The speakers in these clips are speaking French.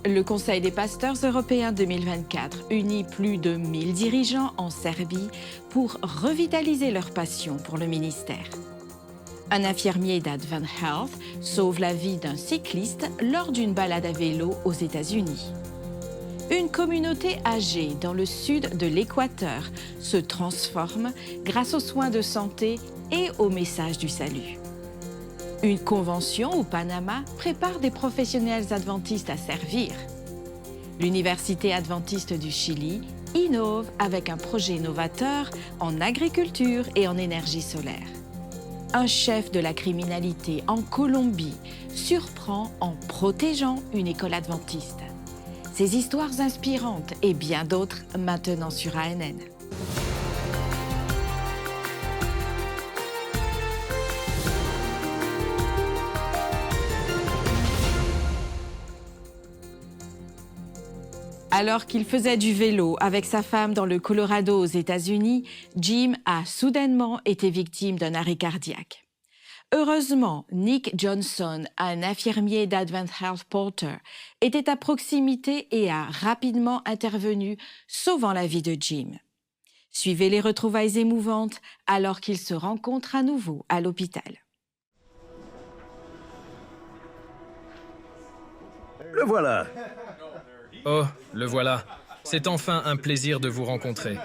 Le Conseil des pasteurs européens 2024 unit plus de 1000 dirigeants en Serbie pour revitaliser leur passion pour le ministère. Un infirmier d'Advent Health sauve la vie d'un cycliste lors d'une balade à vélo aux États-Unis. Une communauté âgée dans le sud de l'Équateur se transforme grâce aux soins de santé et au message du salut. Une convention au Panama prépare des professionnels adventistes à servir. L'Université adventiste du Chili innove avec un projet novateur en agriculture et en énergie solaire. Un chef de la criminalité en Colombie surprend en protégeant une école adventiste. Ces histoires inspirantes et bien d'autres maintenant sur ANN. Alors qu'il faisait du vélo avec sa femme dans le Colorado aux États-Unis, Jim a soudainement été victime d'un arrêt cardiaque. Heureusement, Nick Johnson, un infirmier d'Advent Health Porter, était à proximité et a rapidement intervenu, sauvant la vie de Jim. Suivez les retrouvailles émouvantes alors qu'ils se rencontrent à nouveau à l'hôpital. Le voilà. Oh, le voilà. C'est enfin un plaisir de vous rencontrer.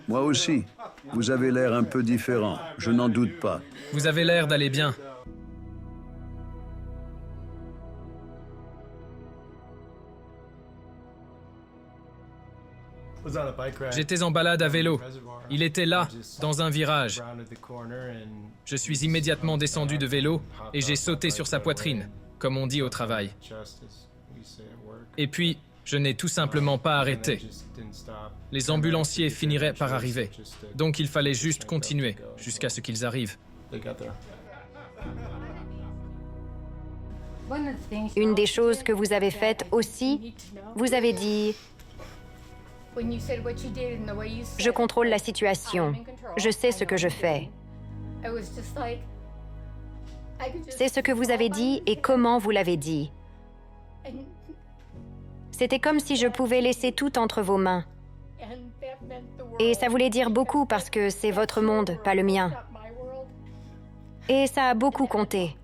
Moi aussi. Vous avez l'air un peu différent, je n'en doute pas. Vous avez l'air d'aller bien. J'étais en balade à vélo. Il était là, dans un virage. Je suis immédiatement descendu de vélo et j'ai sauté sur sa poitrine, comme on dit au travail. Et puis, je n'ai tout simplement pas arrêté. Les ambulanciers finiraient par arriver. Donc il fallait juste continuer jusqu'à ce qu'ils arrivent. Une des choses que vous avez faites aussi, vous avez dit « Je contrôle la situation. Je sais ce que je fais. » C'est ce que vous avez dit et comment vous l'avez dit. C'était comme si je pouvais laisser tout entre vos mains. Et ça voulait dire beaucoup parce que c'est votre monde, pas le mien. Et ça a beaucoup compté.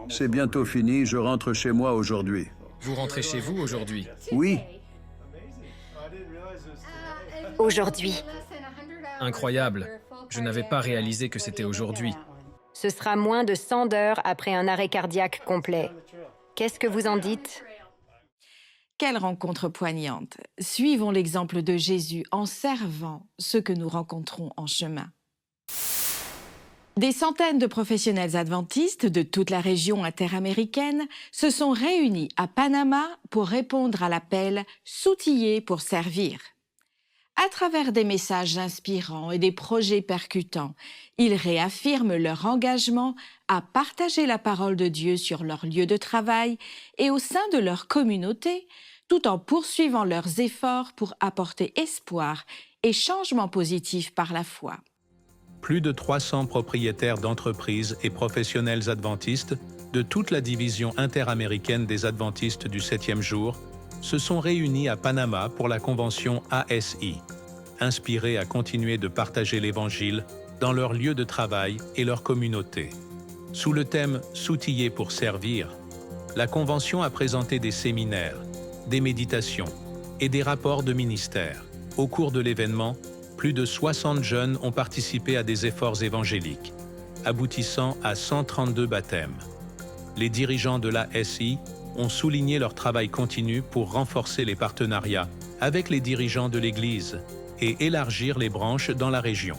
C'est bientôt fini, je rentre chez moi aujourd'hui. Vous rentrez chez vous aujourd'hui? Oui, Aujourd'hui. Incroyable. Je n'avais pas réalisé que c'était aujourd'hui. Ce sera moins de 100 heures après un arrêt cardiaque complet. Qu'est-ce que vous en dites? Quelle rencontre poignante! Suivons l'exemple de Jésus en servant ceux que nous rencontrons en chemin. Des centaines de professionnels adventistes de toute la région interaméricaine se sont réunis à Panama pour répondre à l'appel « S'outiller pour servir ». À travers des messages inspirants et des projets percutants, ils réaffirment leur engagement à partager la parole de Dieu sur leur lieu de travail et au sein de leur communauté, tout en poursuivant leurs efforts pour apporter espoir et changement positif par la foi. Plus de 300 propriétaires d'entreprises et professionnels adventistes de toute la division interaméricaine des adventistes du 7e jour se sont réunis à Panama pour la convention ASI, inspirés à continuer de partager l'Évangile dans leur lieu de travail et leur communauté. Sous le thème « S'outiller pour servir », la convention a présenté des séminaires, des méditations et des rapports de ministère. Au cours de l'événement, plus de 60 jeunes ont participé à des efforts évangéliques, aboutissant à 132 baptêmes. Les dirigeants de l'ASI ont souligné leur travail continu pour renforcer les partenariats avec les dirigeants de l'Église et élargir les branches dans la région.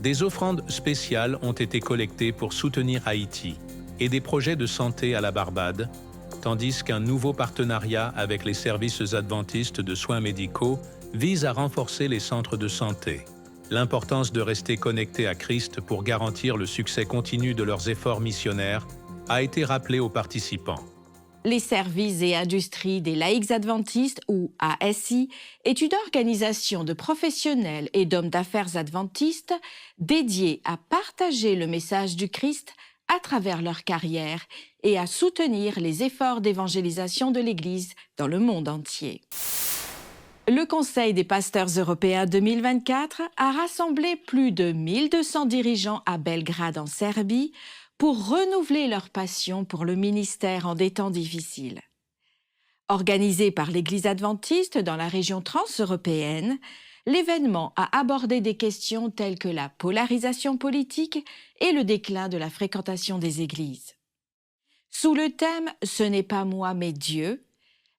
Des offrandes spéciales ont été collectées pour soutenir Haïti et des projets de santé à la Barbade, tandis qu'un nouveau partenariat avec les services adventistes de soins médicaux vise à renforcer les centres de santé. L'importance de rester connecté à Christ pour garantir le succès continu de leurs efforts missionnaires a été rappelée aux participants. Les services et industries des laïcs adventistes, ou ASI, est une organisation de professionnels et d'hommes d'affaires adventistes dédiée à partager le message du Christ à travers leur carrière et à soutenir les efforts d'évangélisation de l'Église dans le monde entier. Le Conseil des pasteurs européens 2024 a rassemblé plus de 1200 dirigeants à Belgrade en Serbie pour renouveler leur passion pour le ministère en des temps difficiles. Organisé par l'Église adventiste dans la région transeuropéenne, l'événement a abordé des questions telles que la polarisation politique et le déclin de la fréquentation des églises. Sous le thème « Ce n'est pas moi mais Dieu »,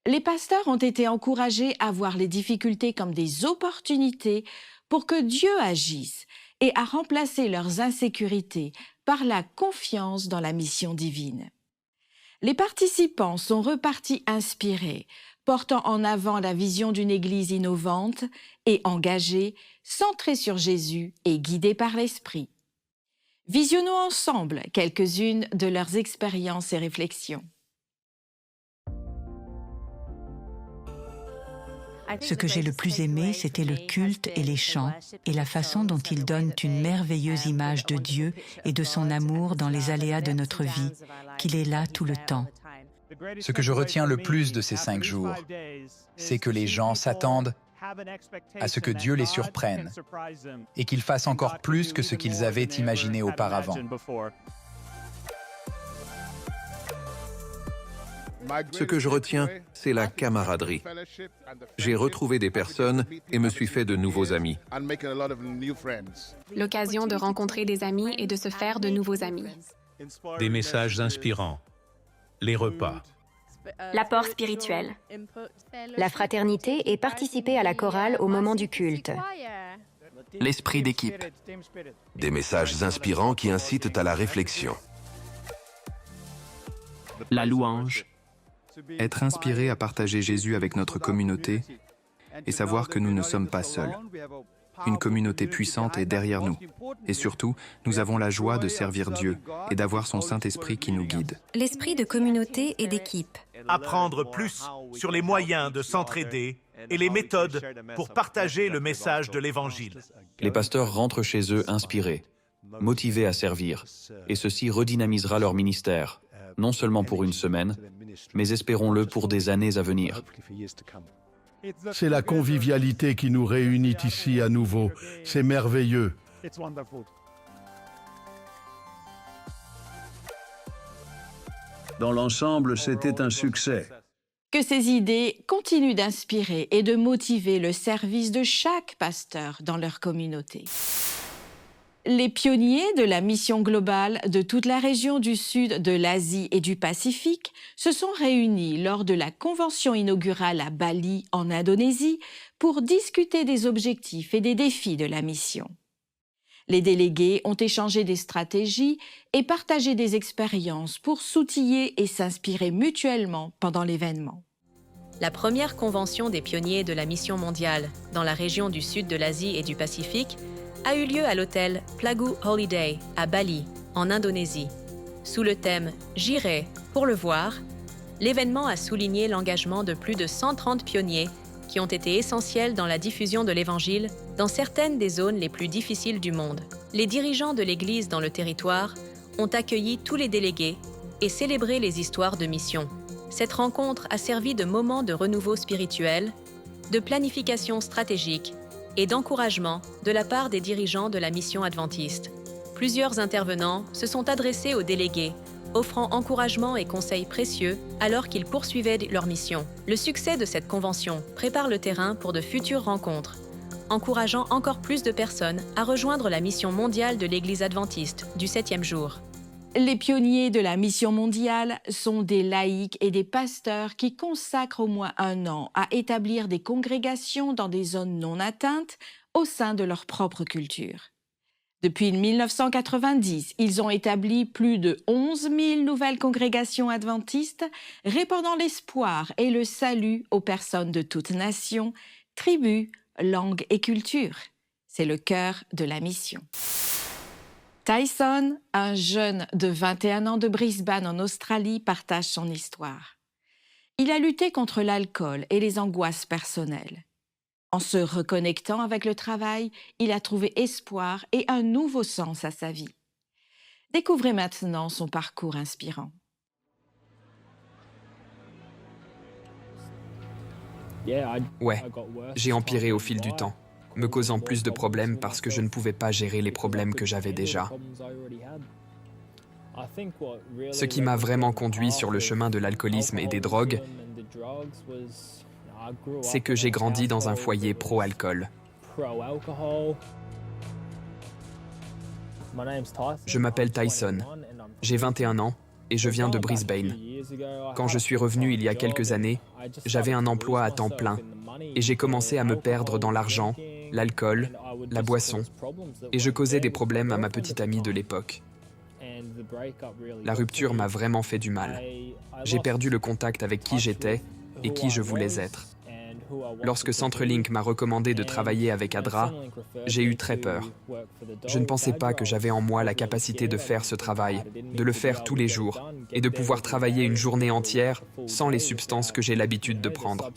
les pasteurs ont été encouragés à voir les difficultés comme des opportunités pour que Dieu agisse et à remplacer leurs insécurités par la confiance dans la mission divine. Les participants sont repartis inspirés, portant en avant la vision d'une Église innovante et engagée, centrée sur Jésus et guidée par l'Esprit. Visionnons ensemble quelques-unes de leurs expériences et réflexions. Ce que j'ai le plus aimé, c'était le culte et les chants, et la façon dont ils donnent une merveilleuse image de Dieu et de son amour dans les aléas de notre vie, qu'il est là tout le temps. Ce que je retiens le plus de ces 5 jours, c'est que les gens s'attendent à ce que Dieu les surprenne et qu'ils fassent encore plus que ce qu'ils avaient imaginé auparavant. Ce que je retiens, c'est la camaraderie. J'ai retrouvé des personnes et me suis fait de nouveaux amis. L'occasion de rencontrer des amis et de se faire de nouveaux amis. Des messages inspirants, les repas, L'apport spirituel. La fraternité et participer à la chorale au moment du culte. L'esprit d'équipe. Des messages inspirants qui incitent à la réflexion. La louange. Être inspiré à partager Jésus avec notre communauté et savoir que nous ne sommes pas seuls. Une communauté puissante est derrière nous. Et surtout, nous avons la joie de servir Dieu et d'avoir son Saint-Esprit qui nous guide. L'esprit de communauté et d'équipe. Apprendre plus sur les moyens de s'entraider et les méthodes pour partager le message de l'Évangile. Les pasteurs rentrent chez eux inspirés, motivés à servir, et ceci redynamisera leur ministère, non seulement pour une semaine, mais espérons-le pour des années à venir. C'est la convivialité qui nous réunit ici à nouveau. C'est merveilleux. Dans l'ensemble, c'était un succès. Que ces idées continuent d'inspirer et de motiver le service de chaque pasteur dans leur communauté. Les pionniers de la mission globale de toute la région du sud de l'Asie et du Pacifique se sont réunis lors de la convention inaugurale à Bali, en Indonésie, pour discuter des objectifs et des défis de la mission. Les délégués ont échangé des stratégies et partagé des expériences pour s'outiller et s'inspirer mutuellement pendant l'événement. La première convention des pionniers de la mission mondiale dans la région du sud de l'Asie et du Pacifique a eu lieu à l'hôtel Plagu Holiday à Bali, en Indonésie. Sous le thème « J'irai pour le voir », l'événement a souligné l'engagement de plus de 130 pionniers qui ont été essentiels dans la diffusion de l'Évangile dans certaines des zones les plus difficiles du monde. Les dirigeants de l'Église dans le territoire ont accueilli tous les délégués et célébré les histoires de mission. Cette rencontre a servi de moment de renouveau spirituel, de planification stratégique et d'encouragement de la part des dirigeants de la mission adventiste. Plusieurs intervenants se sont adressés aux délégués, offrant encouragement et conseils précieux alors qu'ils poursuivaient leur mission. Le succès de cette convention prépare le terrain pour de futures rencontres, encourageant encore plus de personnes à rejoindre la mission mondiale de l'Église adventiste du 7e jour. Les pionniers de la mission mondiale sont des laïcs et des pasteurs qui consacrent au moins 1 an à établir des congrégations dans des zones non atteintes au sein de leur propre culture. Depuis 1990, ils ont établi plus de 11 000 nouvelles congrégations adventistes, répandant l'espoir et le salut aux personnes de toutes nations, tribus, langues et cultures. C'est le cœur de la mission. Tyson, un jeune de 21 ans de Brisbane en Australie, partage son histoire. Il a lutté contre l'alcool et les angoisses personnelles. En se reconnectant avec le travail, il a trouvé espoir et un nouveau sens à sa vie. Découvrez maintenant son parcours inspirant. Ouais, j'ai empiré au fil du temps, me causant plus de problèmes parce que je ne pouvais pas gérer les problèmes que j'avais déjà. Ce qui m'a vraiment conduit sur le chemin de l'alcoolisme et des drogues, c'est que j'ai grandi dans un foyer pro-alcool. Je m'appelle Tyson, j'ai 21 ans et je viens de Brisbane. Quand je suis revenu il y a quelques années, j'avais un emploi à temps plein et j'ai commencé à me perdre dans l'argent, l'alcool, la boisson, et je causais des problèmes à ma petite amie de l'époque. La rupture m'a vraiment fait du mal. J'ai perdu le contact avec qui j'étais et qui je voulais être. Lorsque Centrelink m'a recommandé de travailler avec ADRA, j'ai eu très peur. Je ne pensais pas que j'avais en moi la capacité de faire ce travail, de le faire tous les jours, et de pouvoir travailler une journée entière sans les substances que j'ai l'habitude de prendre.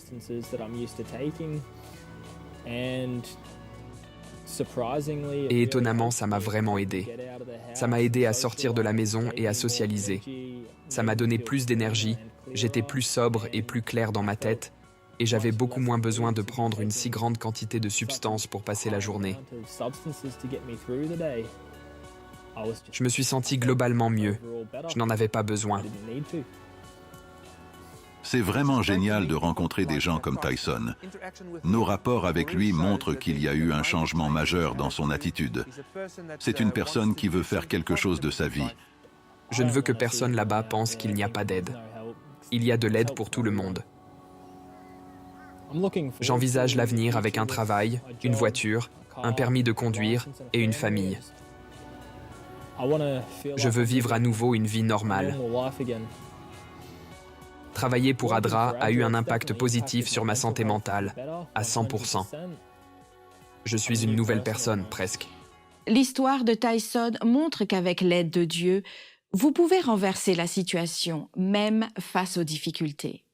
Et étonnamment, ça m'a vraiment aidé. Ça m'a aidé à sortir de la maison et à socialiser. Ça m'a donné plus d'énergie, j'étais plus sobre et plus clair dans ma tête, et j'avais beaucoup moins besoin de prendre une si grande quantité de substances pour passer la journée. Je me suis senti globalement mieux. Je n'en avais pas besoin. C'est vraiment génial de rencontrer des gens comme Tyson. Nos rapports avec lui montrent qu'il y a eu un changement majeur dans son attitude. C'est une personne qui veut faire quelque chose de sa vie. Je ne veux que personne là-bas pense qu'il n'y a pas d'aide. Il y a de l'aide pour tout le monde. J'envisage l'avenir avec un travail, une voiture, un permis de conduire et une famille. Je veux vivre à nouveau une vie normale. Travailler pour ADRA a eu un impact positif sur ma santé mentale, à 100%. Je suis une nouvelle personne, presque. L'histoire de Tyson montre qu'avec l'aide de Dieu, vous pouvez renverser la situation, même face aux difficultés.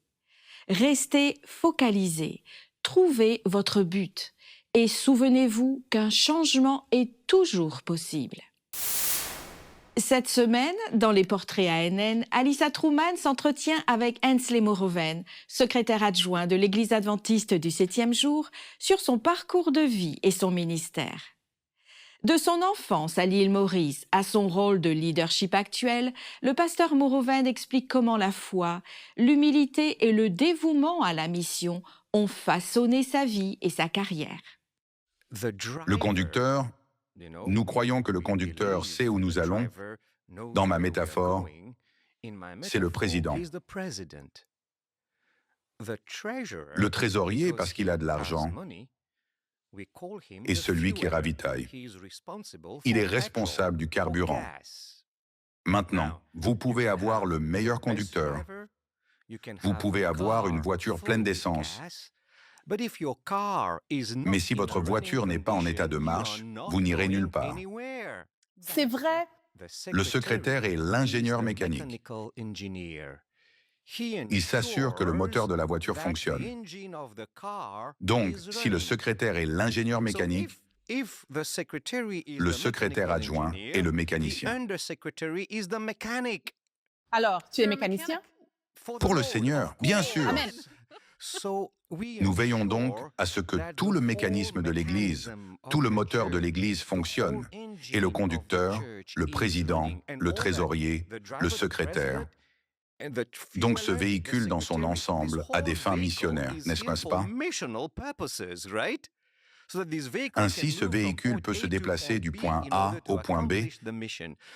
Restez focalisés, trouvez votre but et souvenez-vous qu'un changement est toujours possible. Cette semaine, dans les portraits ANN, Alyssa Truman s'entretient avec Ainsley Moroven, secrétaire adjoint de l'Église adventiste du 7e jour, sur son parcours de vie et son ministère. De son enfance à l'île Maurice à son rôle de leadership actuel, le pasteur Moroven explique comment la foi, l'humilité et le dévouement à la mission ont façonné sa vie et sa carrière. Le conducteur, nous croyons que le conducteur sait où nous allons. Dans ma métaphore, c'est le président. Le trésorier, parce qu'il a de l'argent, est celui qui ravitaille. Il est responsable du carburant. Maintenant, vous pouvez avoir le meilleur conducteur. Vous pouvez avoir une voiture pleine d'essence. Mais si votre voiture n'est pas en état de marche, vous n'irez nulle part. C'est vrai. Le secrétaire est l'ingénieur mécanique. Il s'assure que le moteur de la voiture fonctionne. Donc, si le secrétaire est l'ingénieur mécanique, le secrétaire adjoint est le mécanicien. Alors, tu es mécanicien? Pour le Seigneur, bien sûr. Amen. Nous veillons donc à ce que tout le mécanisme de l'Église, tout le moteur de l'Église fonctionne, et le conducteur, le président, le trésorier, le secrétaire. Donc ce véhicule dans son ensemble a des fins missionnaires, n'est-ce pas? Ainsi, ce véhicule peut se déplacer du point A au point B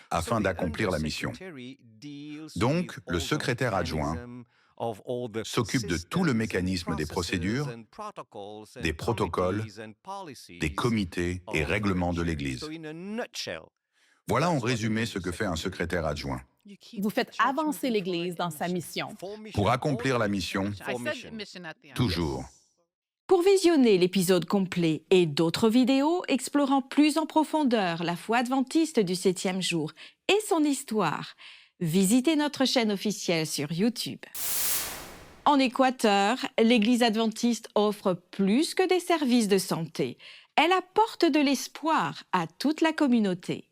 afin d'accomplir la mission. Donc, le secrétaire adjoint s'occupe de tout le mécanisme des procédures, des protocoles, des comités et règlements de l'Église. Voilà en résumé ce que fait un secrétaire adjoint. Vous faites avancer l'Église dans sa mission. Pour accomplir la mission, toujours. Pour visionner l'épisode complet et d'autres vidéos explorant plus en profondeur la foi adventiste du 7e jour et son histoire, visitez notre chaîne officielle sur YouTube. En Équateur, l'Église adventiste offre plus que des services de santé. Elle apporte de l'espoir à toute la communauté.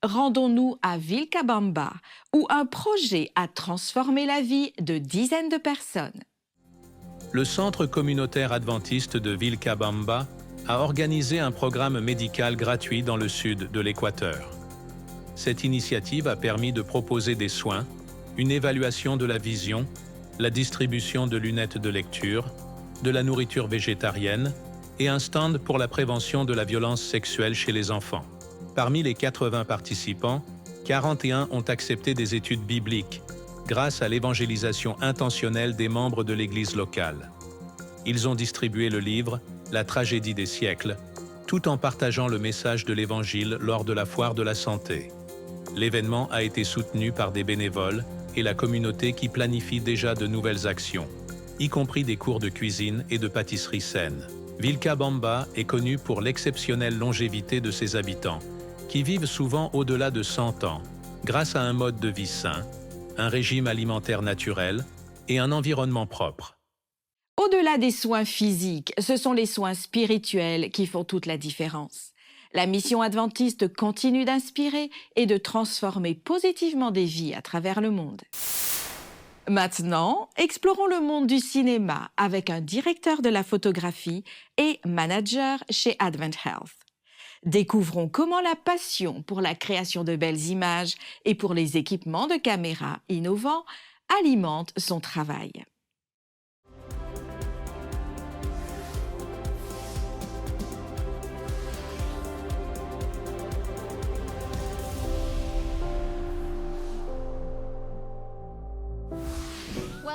rendons-nous à Vilcabamba, où un projet a transformé la vie de dizaines de personnes. Le Centre communautaire adventiste de Vilcabamba a organisé un programme médical gratuit dans le sud de l'Équateur. Cette initiative a permis de proposer des soins, une évaluation de la vision, la distribution de lunettes de lecture, de la nourriture végétarienne et un stand pour la prévention de la violence sexuelle chez les enfants. Parmi les 80 participants, 41 ont accepté des études bibliques grâce à l'évangélisation intentionnelle des membres de l'Église locale. Ils ont distribué le livre « La tragédie des siècles », tout en partageant le message de l'Évangile lors de la foire de la santé. L'événement a été soutenu par des bénévoles et la communauté qui planifie déjà de nouvelles actions, y compris des cours de cuisine et de pâtisserie saine. Vilcabamba est connu pour l'exceptionnelle longévité de ses habitants, qui vivent souvent au-delà de 100 ans, grâce à un mode de vie sain, un régime alimentaire naturel et un environnement propre. Au-delà des soins physiques, ce sont les soins spirituels qui font toute la différence. La mission adventiste continue d'inspirer et de transformer positivement des vies à travers le monde. Maintenant, explorons le monde du cinéma avec un directeur de la photographie et manager chez Advent Health. Découvrons comment la passion pour la création de belles images et pour les équipements de caméra innovants alimente son travail.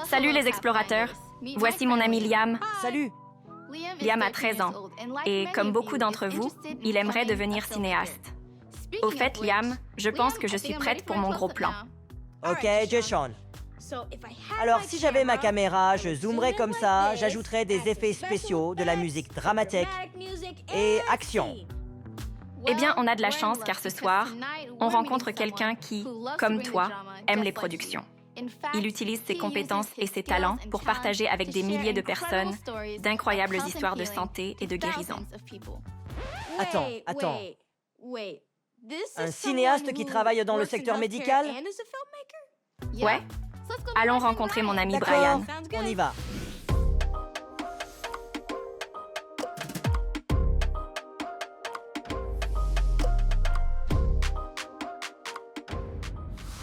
Salut les explorateurs, voici mon ami Liam. Salut. Liam a 13 ans et comme beaucoup d'entre vous, il aimerait devenir cinéaste. Au fait, Liam, je pense que je suis prête pour mon gros plan. Ok, Jason. Alors, si j'avais ma caméra, je zoomerais comme ça, j'ajouterais des effets spéciaux, de la musique dramatique et action. Eh bien, on a de la chance car ce soir, on rencontre quelqu'un qui, comme toi, aime les productions. Il utilise ses compétences et ses talents pour partager avec des milliers de personnes d'incroyables histoires de santé et de guérison. Attends. Un cinéaste qui travaille dans le secteur médical? Ouais. Allons rencontrer mon ami Brian. On y va.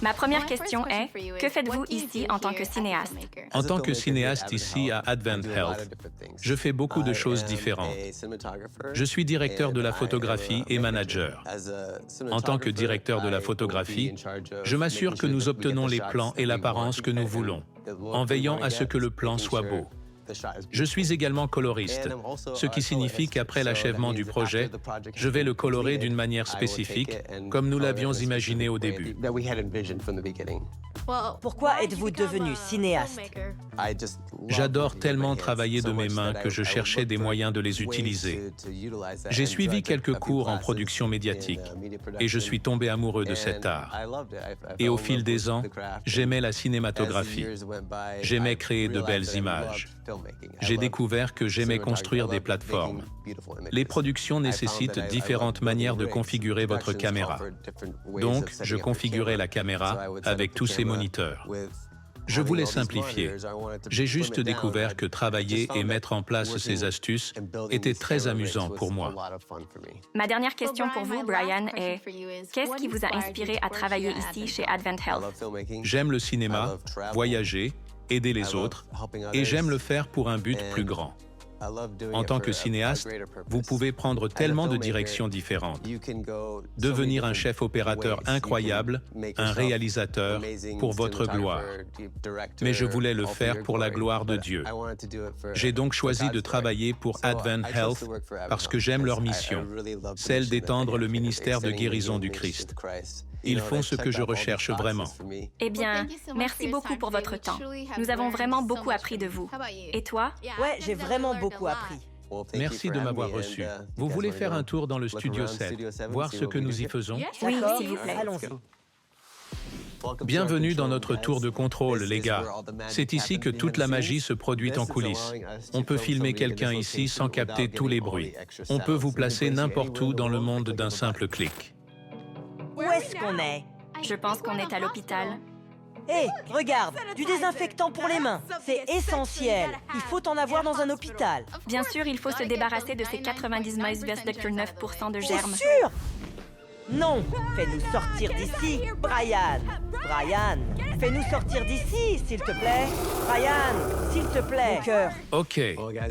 Ma première question est, que faites-vous ici en tant que cinéaste? En tant que cinéaste ici à Advent Health, je fais beaucoup de choses différentes. Je suis directeur de la photographie et manager. En tant que directeur de la photographie, je m'assure que nous obtenons les plans et l'apparence que nous voulons, en veillant à ce que le plan soit beau. Je suis également coloriste, ce qui signifie qu'après l'achèvement du projet, je vais le colorer d'une manière spécifique, comme nous l'avions imaginé au début. Pourquoi êtes-vous devenu cinéaste? J'adore tellement travailler de mes mains que je cherchais des moyens de les utiliser. J'ai suivi quelques cours en production médiatique et je suis tombé amoureux de cet art. Et au fil des ans, j'aimais la cinématographie. J'aimais créer de belles images. J'ai découvert que j'aimais construire des plateformes. Les productions nécessitent différentes manières de configurer votre caméra. Donc, je configurais la caméra avec tous ces moniteurs. Je voulais simplifier. J'ai juste découvert que travailler et mettre en place ces astuces était très amusant pour moi. Ma dernière question pour vous, Brian, est qu'est-ce qui vous a inspiré à travailler ici chez Advent Health? J'aime le cinéma, voyager, aider les autres, et j'aime le faire pour un but plus grand. En tant que cinéaste, vous pouvez prendre tellement de directions différentes. Devenir un chef opérateur incroyable, un réalisateur pour votre gloire. Mais je voulais le faire pour la gloire de Dieu. J'ai donc choisi de travailler pour Advent Health parce que j'aime leur mission, celle d'étendre le ministère de guérison du Christ. Ils font ce que je recherche vraiment. Eh bien, merci beaucoup pour votre temps. Nous avons vraiment beaucoup appris de vous. Et toi? Ouais, j'ai vraiment beaucoup appris. Merci de m'avoir reçu. Vous voulez faire un tour dans le Studio 7, voir ce que nous y faisons? Oui, s'il vous plaît. Allons-y. Bienvenue dans notre tour de contrôle, les gars. C'est ici que toute la magie se produit en coulisses. On peut filmer quelqu'un ici sans capter tous les bruits. On peut vous placer n'importe où dans le monde d'un simple clic. Ouais, est-ce qu'on est? Je pense qu'on est à l'hôpital. Hé, regarde, du désinfectant pour les mains. C'est essentiel. Il faut en avoir dans un hôpital. Bien sûr, il faut se débarrasser de ces 90 9% de germes. Sûr? Non, fais-nous sortir d'ici, Brian. Brian, fais-nous sortir d'ici, s'il te plaît. Brian, s'il te plaît. Mon cœur. Ok,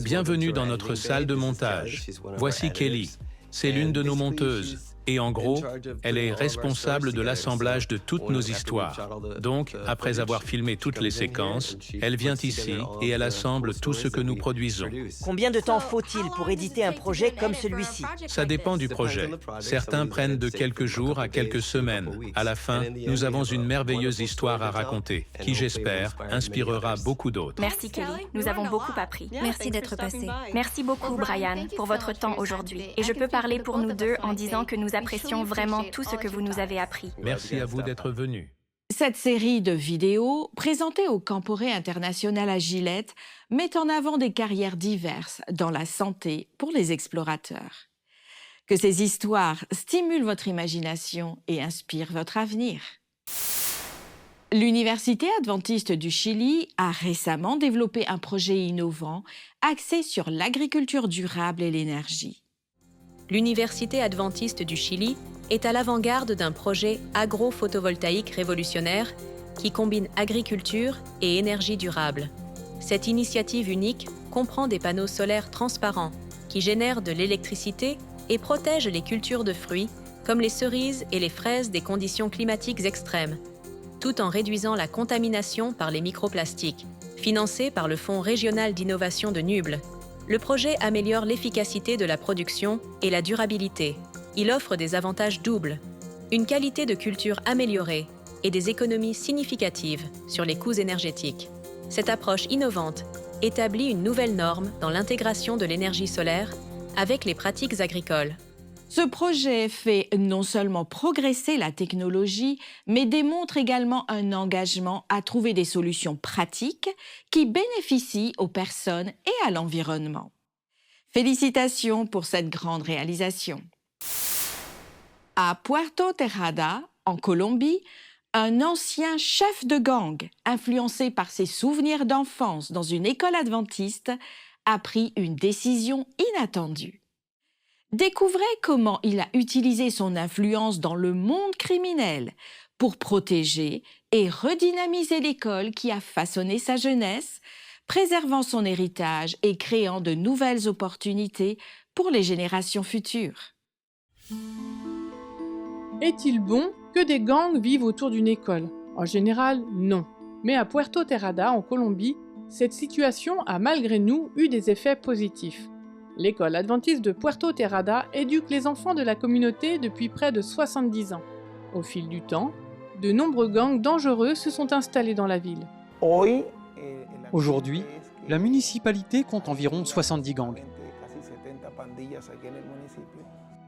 bienvenue dans notre salle de montage. Voici Kelly. C'est l'une de nos monteuses. Et en gros, elle est responsable de l'assemblage de toutes nos histoires. Donc, après avoir filmé toutes les séquences, elle vient ici et elle assemble tout ce que nous produisons. Combien de temps faut-il pour éditer un projet comme celui-ci? Ça dépend du projet. Certains prennent de quelques jours à quelques semaines. À la fin, nous avons une merveilleuse histoire à raconter, qui, j'espère, inspirera beaucoup d'autres. Merci Kelly, nous avons beaucoup appris. Merci d'être passé. Merci beaucoup Brian pour votre temps aujourd'hui. Et je peux parler pour nous deux en disant que nous apprécions vraiment tout ce que vous nous avez appris. Merci à vous d'être venus. Cette série de vidéos, présentée au Camporé international à Gillette, met en avant des carrières diverses dans la santé pour les explorateurs. Que ces histoires stimulent votre imagination et inspirent votre avenir. L'Université adventiste du Chili a récemment développé un projet innovant axé sur l'agriculture durable et l'énergie. L'Université adventiste du Chili est à l'avant-garde d'un projet agro-photovoltaïque révolutionnaire qui combine agriculture et énergie durable. Cette initiative unique comprend des panneaux solaires transparents qui génèrent de l'électricité et protègent les cultures de fruits comme les cerises et les fraises des conditions climatiques extrêmes, tout en réduisant la contamination par les microplastiques. Financé par le Fonds régional d'innovation de Nuble, le projet améliore l'efficacité de la production et la durabilité. Il offre des avantages doubles, une qualité de culture améliorée et des économies significatives sur les coûts énergétiques. Cette approche innovante établit une nouvelle norme dans l'intégration de l'énergie solaire avec les pratiques agricoles. Ce projet fait non seulement progresser la technologie, mais démontre également un engagement à trouver des solutions pratiques qui bénéficient aux personnes et à l'environnement. Félicitations pour cette grande réalisation. À Puerto Terrada, en Colombie, un ancien chef de gang, influencé par ses souvenirs d'enfance dans une école adventiste, a pris une décision inattendue. Découvrez comment il a utilisé son influence dans le monde criminel pour protéger et redynamiser l'école qui a façonné sa jeunesse, préservant son héritage et créant de nouvelles opportunités pour les générations futures. Est-il bon que des gangs vivent autour d'une école? En général, non. Mais à Puerto Terrada, en Colombie, cette situation a malgré nous eu des effets positifs. L'école adventiste de Puerto Terrada éduque les enfants de la communauté depuis près de 70 ans. Au fil du temps, de nombreux gangs dangereux se sont installés dans la ville. Aujourd'hui, la municipalité compte environ 70 gangs.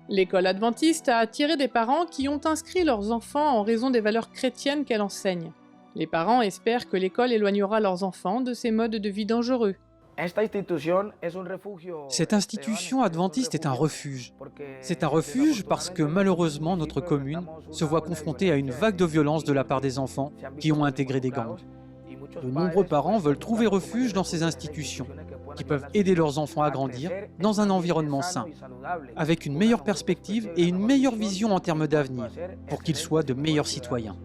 L'école adventiste a attiré des parents qui ont inscrit leurs enfants en raison des valeurs chrétiennes qu'elle enseigne. Les parents espèrent que l'école éloignera leurs enfants de ces modes de vie dangereux. Cette institution adventiste est un refuge. C'est un refuge parce que malheureusement notre commune se voit confrontée à une vague de violence de la part des enfants qui ont intégré des gangs. De nombreux parents veulent trouver refuge dans ces institutions, qui peuvent aider leurs enfants à grandir dans un environnement sain, avec une meilleure perspective et une meilleure vision en termes d'avenir, pour qu'ils soient de meilleurs citoyens.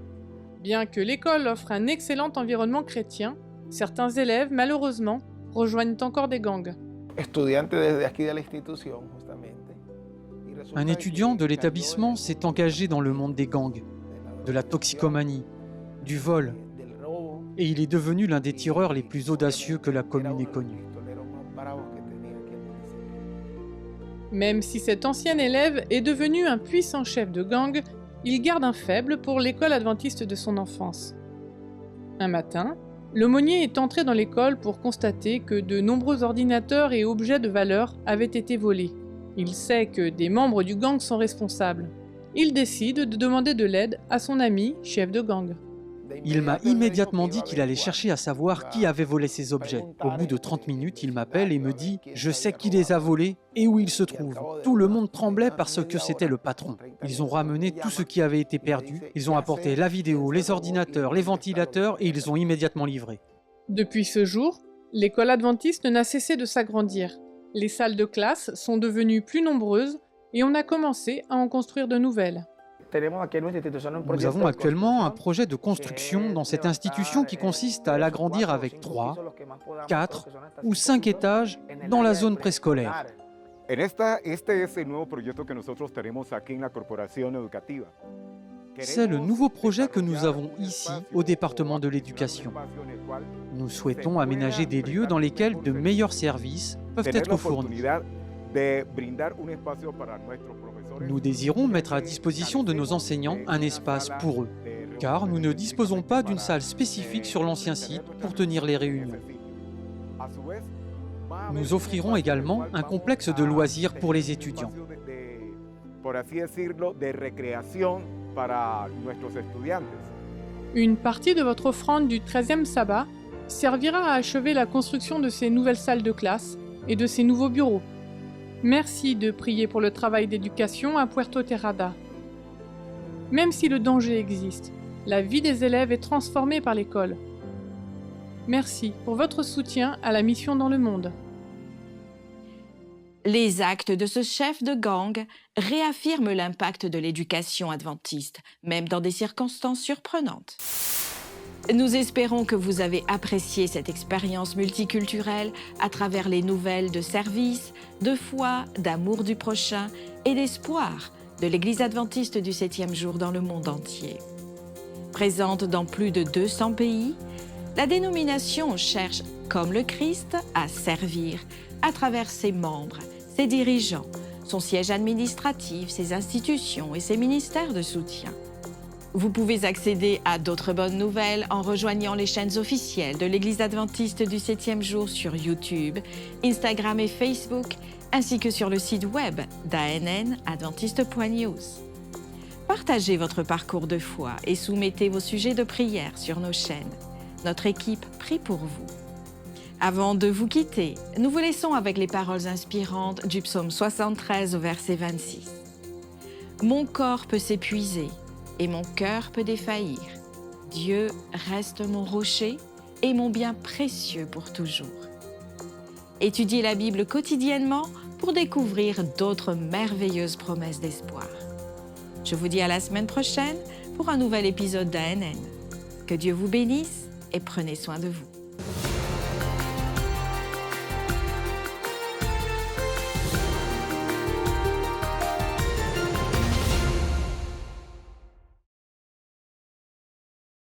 Bien que l'école offre un excellent environnement chrétien, certains élèves, malheureusement, rejoignent encore des gangs. Un étudiant de l'établissement s'est engagé dans le monde des gangs, de la toxicomanie, du vol, et il est devenu l'un des tireurs les plus audacieux que la commune ait connus. Même si cet ancien élève est devenu un puissant chef de gang, il garde un faible pour l'école adventiste de son enfance. Un matin, l'aumônier est entré dans l'école pour constater que de nombreux ordinateurs et objets de valeur avaient été volés. Il sait que des membres du gang sont responsables. Il décide de demander de l'aide à son ami, chef de gang. Il m'a immédiatement dit qu'il allait chercher à savoir qui avait volé ces objets. Au bout de 30 minutes, il m'appelle et me dit « Je sais qui les a volés et où ils se trouvent ». Tout le monde tremblait parce que c'était le patron. Ils ont ramené tout ce qui avait été perdu. Ils ont apporté la vidéo, les ordinateurs, les ventilateurs et ils ont immédiatement livré. Depuis ce jour, l'école adventiste n'a cessé de s'agrandir. Les salles de classe sont devenues plus nombreuses et on a commencé à en construire de nouvelles. Nous avons actuellement un projet de construction dans cette institution qui consiste à l'agrandir avec 3, 4 ou 5 étages dans la zone préscolaire. C'est le nouveau projet que nous avons ici au département de l'éducation. Nous souhaitons aménager des lieux dans lesquels de meilleurs services peuvent être fournis. Nous désirons mettre à disposition de nos enseignants un espace pour eux, car nous ne disposons pas d'une salle spécifique sur l'ancien site pour tenir les réunions. Nous offrirons également un complexe de loisirs pour les étudiants. Une partie de votre offrande du 13e sabbat servira à achever la construction de ces nouvelles salles de classe et de ces nouveaux bureaux. Merci de prier pour le travail d'éducation à Puerto Terrada. Même si le danger existe, la vie des élèves est transformée par l'école. Merci pour votre soutien à la mission dans le monde. Les actes de ce chef de gang réaffirment l'impact de l'éducation adventiste, même dans des circonstances surprenantes. Nous espérons que vous avez apprécié cette expérience multiculturelle à travers les nouvelles de service, de foi, d'amour du prochain et d'espoir de l'Église adventiste du 7e jour dans le monde entier. Présente dans plus de 200 pays, la dénomination cherche, comme le Christ, à servir à travers ses membres, ses dirigeants, son siège administratif, ses institutions et ses ministères de soutien. Vous pouvez accéder à d'autres bonnes nouvelles en rejoignant les chaînes officielles de l'Église adventiste du 7e jour sur YouTube, Instagram et Facebook, ainsi que sur le site web d'ANN-adventiste.news. Partagez votre parcours de foi et soumettez vos sujets de prière sur nos chaînes. Notre équipe prie pour vous. Avant de vous quitter, nous vous laissons avec les paroles inspirantes du psaume 73 au verset 26. « Mon corps peut s'épuiser et mon cœur peut défaillir. Dieu reste mon rocher et mon bien précieux pour toujours. » Étudiez la Bible quotidiennement pour découvrir d'autres merveilleuses promesses d'espoir. Je vous dis à la semaine prochaine pour un nouvel épisode d'ANN. Que Dieu vous bénisse et prenez soin de vous.